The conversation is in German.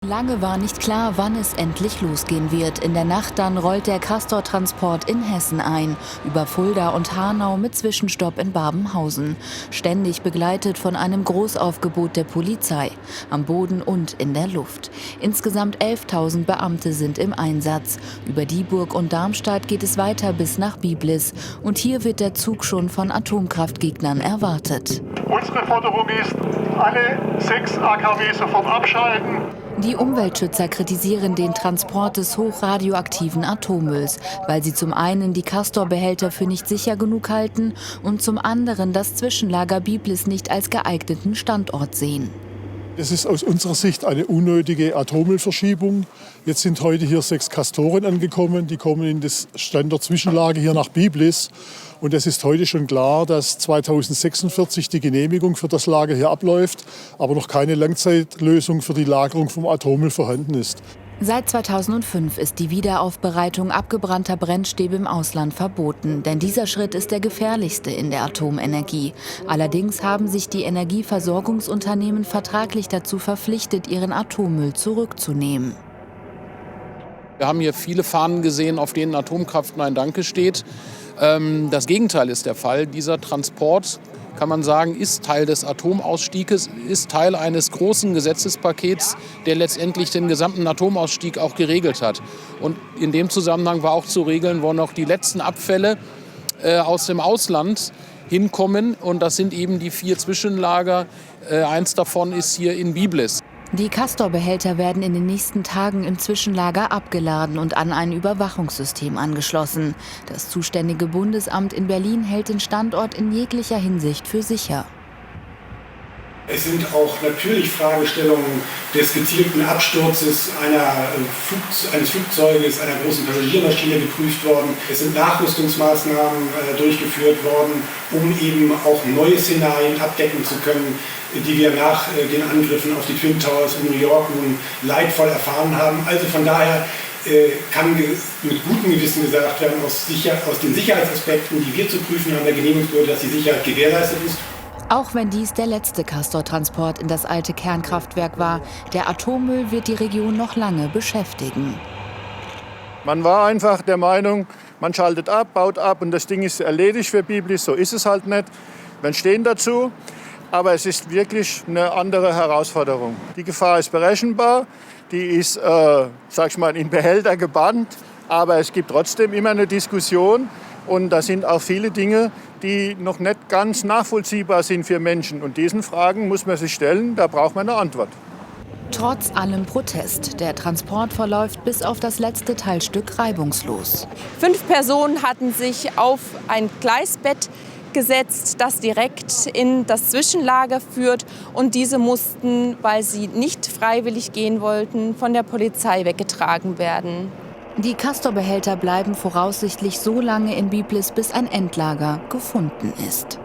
Lange war nicht klar, wann es endlich losgehen wird. In der Nacht dann rollt der Castor-Transport in Hessen ein, über Fulda und Hanau mit Zwischenstopp in Babenhausen. Ständig begleitet von einem Großaufgebot der Polizei, am Boden und in der Luft. Insgesamt 11.000 Beamte sind im Einsatz. Über Dieburg und Darmstadt geht es weiter bis nach Biblis. Und hier wird der Zug schon von Atomkraftgegnern erwartet. Unsere Forderung ist, alle 6 AKW sofort abschalten. Die Umweltschützer kritisieren den Transport des hochradioaktiven Atommülls, weil sie zum einen die Castor-Behälter für nicht sicher genug halten und zum anderen das Zwischenlager Biblis nicht als geeigneten Standort sehen. Es ist aus unserer Sicht eine unnötige Atommüllverschiebung. Jetzt sind heute hier 6 Castoren angekommen. Die kommen in das Standort-Zwischenlager hier nach Biblis. Und es ist heute schon klar, dass 2046 die Genehmigung für das Lager hier abläuft, aber noch keine Langzeitlösung für die Lagerung vom Atommüll vorhanden ist. Seit 2005 ist die Wiederaufbereitung abgebrannter Brennstäbe im Ausland verboten. Denn dieser Schritt ist der gefährlichste in der Atomenergie. Allerdings haben sich die Energieversorgungsunternehmen vertraglich dazu verpflichtet, ihren Atommüll zurückzunehmen. Wir haben hier viele Fahnen gesehen, auf denen Atomkraft Nein Danke steht. Das Gegenteil ist der Fall. Dieser Transport, kann man sagen, ist Teil des Atomausstieges, ist Teil eines großen Gesetzespakets, der letztendlich den gesamten Atomausstieg auch geregelt hat. Und in dem Zusammenhang war auch zu regeln, wo noch die letzten Abfälle aus dem Ausland hinkommen. Und das sind eben die 4 Zwischenlager. Eins davon ist hier in Biblis. Die Castor-Behälter werden in den nächsten Tagen im Zwischenlager abgeladen und an ein Überwachungssystem angeschlossen. Das zuständige Bundesamt in Berlin hält den Standort in jeglicher Hinsicht für sicher. Es sind auch natürlich Fragestellungen des gezielten Absturzes eines Flugzeuges, einer großen Passagiermaschine geprüft worden. Es sind Nachrüstungsmaßnahmen durchgeführt worden, um eben auch neue Szenarien abdecken zu können, die wir nach den Angriffen auf die Twin Towers in New York nun leidvoll erfahren haben. Also von daher kann mit gutem Gewissen gesagt werden, aus den Sicherheitsaspekten, die wir zu prüfen haben, der Genehmigungsbehörde, dass die Sicherheit gewährleistet ist. Auch wenn dies der letzte Castor-Transport in das alte Kernkraftwerk war, der Atommüll wird die Region noch lange beschäftigen. Man war einfach der Meinung, man schaltet ab, baut ab und das Ding ist erledigt für Biblis. So ist es halt nicht. Wir stehen dazu, aber es ist wirklich eine andere Herausforderung. Die Gefahr ist berechenbar, die ist in Behälter gebannt, aber es gibt trotzdem immer eine Diskussion. Und da sind auch viele Dinge, die noch nicht ganz nachvollziehbar sind für Menschen. Und diesen Fragen muss man sich stellen, da braucht man eine Antwort. Trotz allem Protest. Der Transport verläuft bis auf das letzte Teilstück reibungslos. 5 Personen hatten sich auf ein Gleisbett gesetzt, das direkt in das Zwischenlager führt. Und diese mussten, weil sie nicht freiwillig gehen wollten, von der Polizei weggetragen werden. Die Castor-Behälter bleiben voraussichtlich so lange in Biblis, bis ein Endlager gefunden ist.